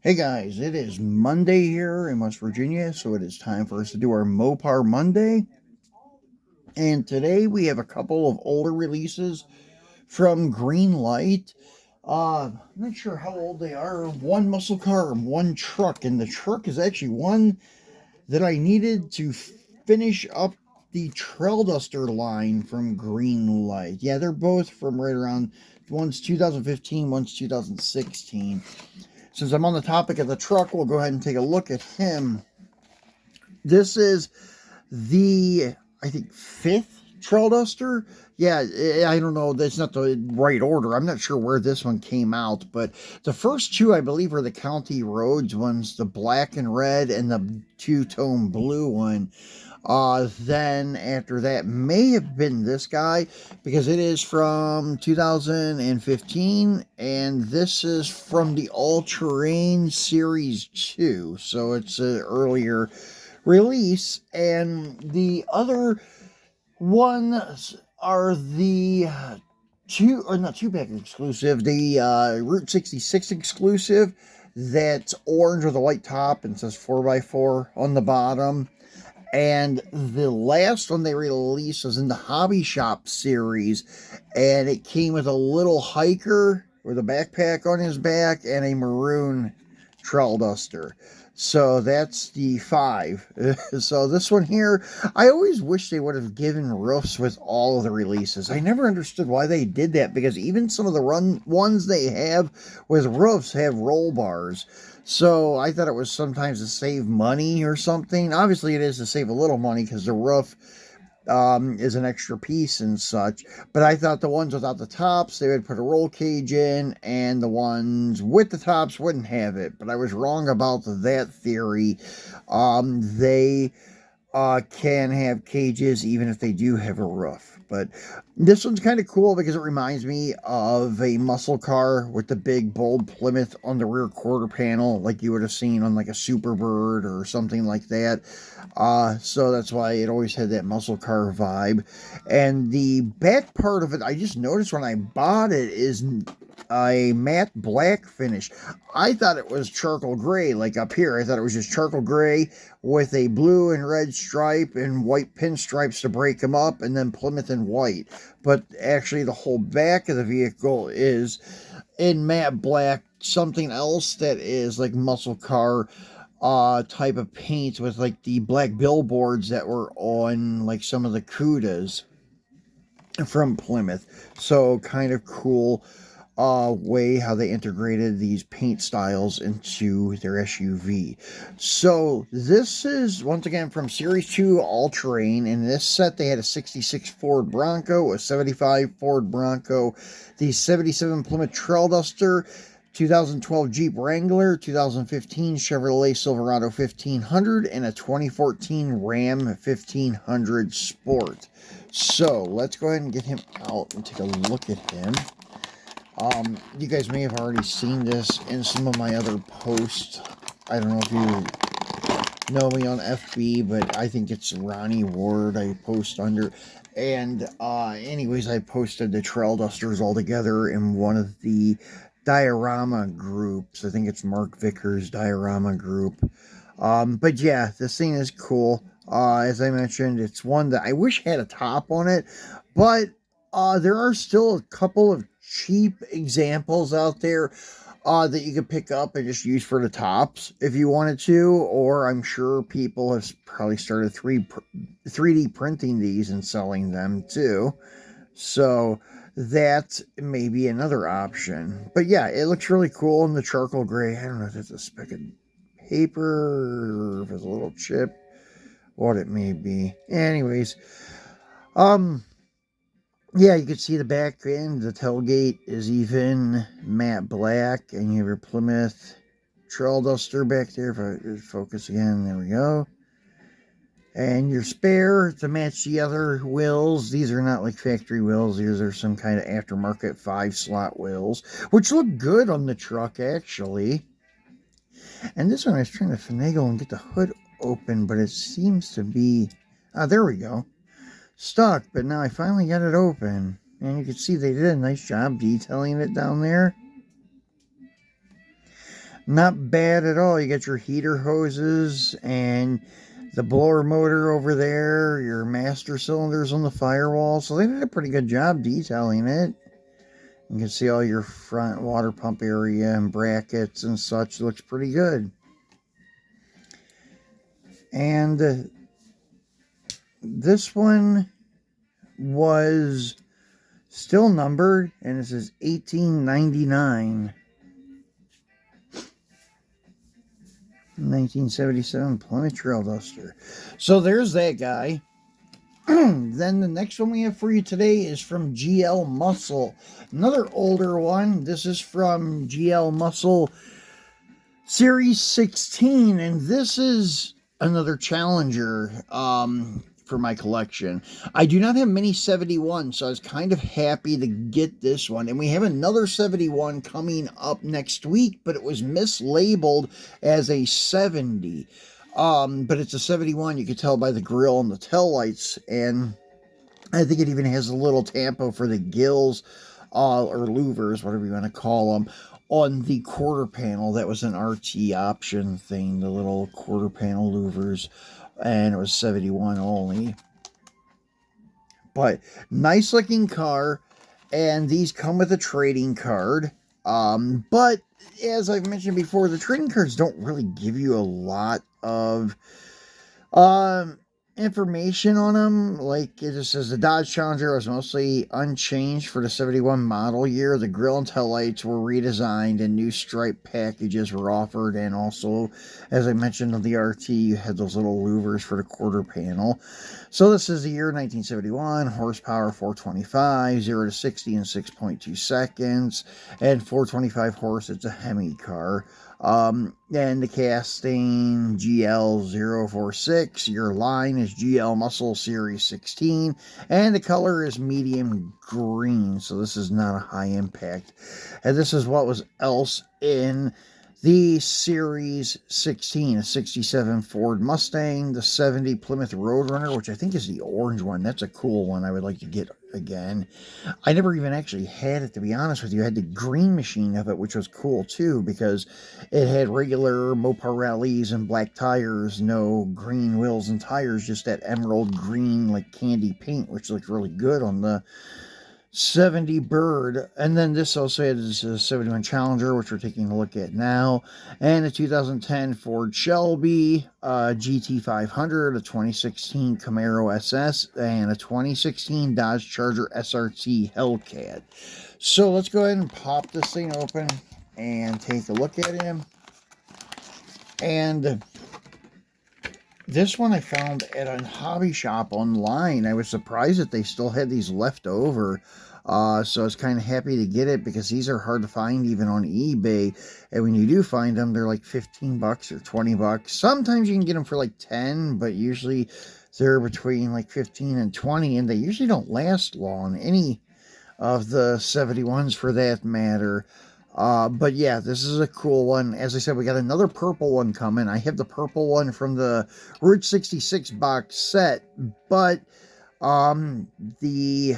Hey guys, it is Monday here in West Virginia, so it is time for us to do our Mopar Monday. And today we have a couple of older releases from Greenlight. I'm not sure how old they are. One muscle car and one truck, and the truck is actually one that I needed to finish up the Trail Duster line from Greenlight. Yeah, they're both from right around, one's 2015, one's 2016. Since I'm on the topic of the truck, we'll go ahead and take a look at him. This is the, I think, fifth Trail Duster. Yeah, I don't know. That's not the right order. I'm not sure where this one came out, but the first two, I believe, are the County Roads ones, the black and red and the two-tone blue one. Then after that may have been this guy because it is from 2015 and this is from the Allterrain Series 2. So it's an earlier release. And the other ones are the two pack exclusive, the Route 66 exclusive. That's orange with a white top and says 4x4 on the bottom. And the last one they released was in the Hobby Shop series, and it came with a little hiker with a backpack on his back and a maroon trail duster. So that's the 5. So this one here, I always wish they would have given roofs with all of the releases. I never understood why they did that, because even some of the ones they have with roofs have roll bars. So I thought it was sometimes to save money or something. Obviously, it is to save a little money because the roof is an extra piece and such. But I thought the ones without the tops, they would put a roll cage in, and the ones with the tops wouldn't have it. But I was wrong about that theory. They can have cages even if they do have a roof. But this one's kind of cool because it reminds me of a muscle car with the big bold Plymouth on the rear quarter panel, like you would have seen on like a Superbird or something like that. So that's why it always had that muscle car vibe. And the back part of it, I just noticed when I bought it, is a matte black finish. I thought it was charcoal gray, like up here. I thought it was just charcoal gray with a blue and red stripe and white pinstripes to break them up, and then Plymouth in white. But actually, the whole back of the vehicle is in matte black, something else that is like muscle car type of paint with like the black billboards that were on like some of the Cudas from Plymouth. So kind of cool way how they integrated these paint styles into their SUV. So this is once again from Series 2 All-Terrain. In this set they had a 66 Ford Bronco, a 75 Ford Bronco, the 77 Plymouth Trail Duster, 2012 Jeep Wrangler, 2015 Chevrolet Silverado 1500, and a 2014 Ram 1500 Sport. So let's go ahead and get him out and take a look at him. You guys may have already seen this in some of my other posts. I don't know if you know me on FB, but I think it's Ronnie Ward I post under. And anyways, I posted the trail dusters all together in one of the diorama groups. I think it's Mark Vickers' diorama group. But yeah, this thing is cool. As I mentioned, it's one that I wish had a top on it, but there are still a couple of cheap examples out there that you could pick up and just use for the tops if you wanted to, or I'm sure people have probably started 3D printing these and selling them too. So that may be another option. But yeah, it looks really cool in the charcoal gray. I don't know if it's a speck of paper or if it's a little chip, what it may be. Anyways, yeah, you can see the back end. The tailgate is even matte black, and you have your Plymouth Trail Duster back there. If I focus again, there we go. And your spare to match the other wheels. These are not like factory wheels. These are some kind of aftermarket 5-slot wheels, which look good on the truck, actually. And this one I was trying to finagle and get the hood open, but it seems to be... Ah, there we go. Stuck, but now I finally got it open. And you can see they did a nice job detailing it down there. Not bad at all. You got your heater hoses and the blower motor over there, your master cylinders on the firewall. So they did a pretty good job detailing it. You can see all your front water pump area and brackets and such. Looks pretty good. And this one was still numbered, and this is 1899. 1977 Plymouth Trail Duster. So there's that guy. Then the next one we have for you today is from GL Muscle. Another older one. This is from GL Muscle Series 16, and this is another Challenger for my collection. I do not have many 71, so I was kind of happy to get this one. And we have another 71 coming up next week, but it was mislabeled as a 70. But it's a 71. You can tell by the grill and the tail lights, and I think it even has a little tampo for the gills, or louvers, whatever you want to call them, on the quarter panel. That was an RT option thing, the little quarter panel louvers, and it was 71 only. But nice looking car, and these come with a trading card. But as I've mentioned before, the trading cards don't really give you a lot of information on them. Like, it just says the Dodge Challenger was mostly unchanged for the 71 model year. The grille and tail lights were redesigned and new stripe packages were offered, and also, as I mentioned on the RT, you had those little louvers for the quarter panel. So this is the year 1971, horsepower 425, 0 to 60 in 6.2 seconds, and 425 horse. It's a Hemi car. And the casting GL046, your line is GL Muscle Series 16, and the color is medium green, so this is not a high impact. And this is what was else in the Series 16, a 67 Ford Mustang, the 70 Plymouth Roadrunner, which I think is the orange one. That's a cool one I would like to get again. I never even actually had it, to be honest with you. I had the green machine of it, which was cool too, because it had regular Mopar rallies and black tires, no green wheels and tires, just that emerald green like candy paint, which looked really good on the 70 Bird. And then this also has a 71 Challenger, which we're taking a look at now, and a 2010 Ford Shelby GT500, a 2016 Camaro SS, and a 2016 Dodge Charger SRT Hellcat. So let's go ahead and pop this thing open and take a look at him. And this one I found at a hobby shop online. I was surprised that they still had these left over. So I was kind of happy to get it, because these are hard to find even on eBay. And when you do find them, they're like 15 bucks or 20 bucks. Sometimes you can get them for like 10, but usually they're between like 15 and 20, and they usually don't last long. Any of the 71s for that matter. But yeah, this is a cool one. As I said, we got another purple one coming. I have the purple one from the Route 66 box set, but the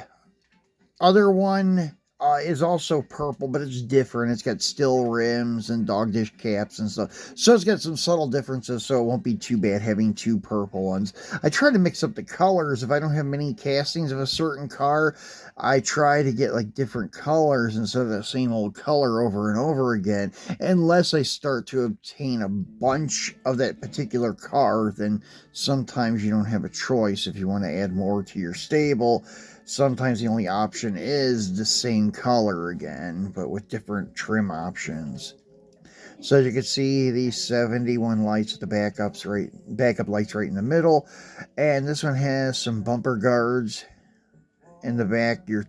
other one is also purple, but it's different. It's got steel rims and dog dish caps and stuff. So it's got some subtle differences, so it won't be too bad having two purple ones. I try to mix up the colors. If I don't have many castings of a certain car, I try to get like different colors instead of the same old color over and over again. Unless I start to obtain a bunch of that particular car, then sometimes you don't have a choice. If you want to add more to your stable, sometimes the only option is the same color again, but with different trim options. So as you can see, these 71 lights at the backup lights right in the middle, and this one has some bumper guards in the back, your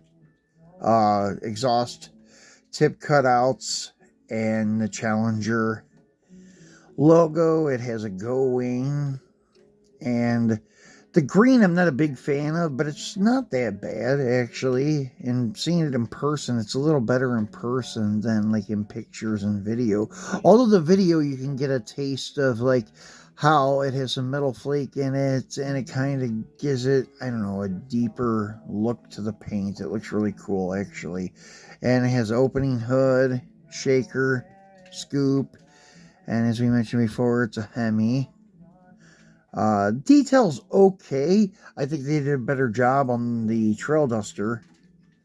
exhaust tip cutouts, and the Challenger logo. It has a Go Wing, and the green I'm not a big fan of, but it's not that bad, actually. And seeing it in person, it's a little better in person than like in pictures and video. Although the video, you can get a taste of like how it has some metal flake in it, and it kind of gives it, I don't know, a deeper look to the paint. It looks really cool, actually. And it has opening hood, shaker, scoop, And as we mentioned before, it's a Hemi. Detail's okay. I think they did a better job on the Trail Duster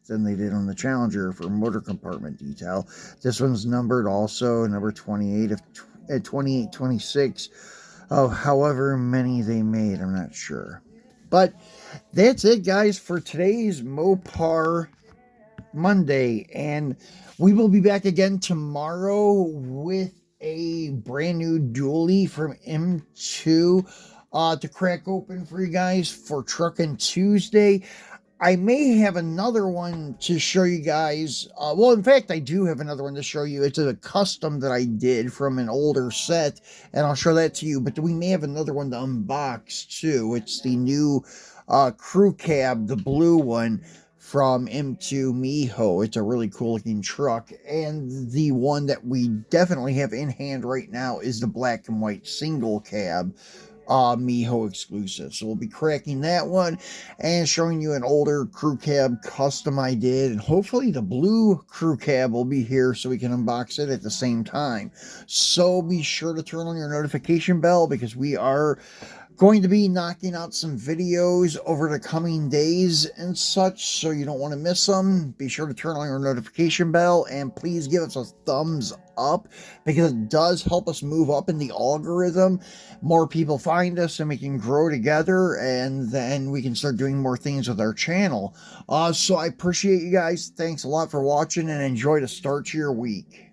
than they did on the Challenger for motor compartment detail. This one's numbered also, number 28 of 28, 26. Oh, however many they made, I'm not sure. But that's it, guys, for today's Mopar Monday. And we will be back again tomorrow with a brand new dually from M2 to crack open for you guys for Truckin' Tuesday. I may have another one to show you guys. Well, in fact, I do have another one to show you. It's a custom that I did from an older set, and I'll show that to you. But we may have another one to unbox, too. It's the new crew cab, the blue one from M2 Miho. It's a really cool-looking truck. And the one that we definitely have in hand right now is the black and white single cab Miho exclusive. So we'll be cracking that one and showing you an older crew cab custom I did, and hopefully the blue crew cab will be here so we can unbox it at the same time. So be sure to turn on your notification bell, because we are going to be knocking out some videos over the coming days and such, so you don't want to miss them. Be sure to turn on your notification bell, and please give us a thumbs up, because it does help us move up in the algorithm. More people find us and we can grow together, and then we can start doing more things with our channel. So I appreciate you guys. Thanks a lot for watching, and enjoy the start to your week.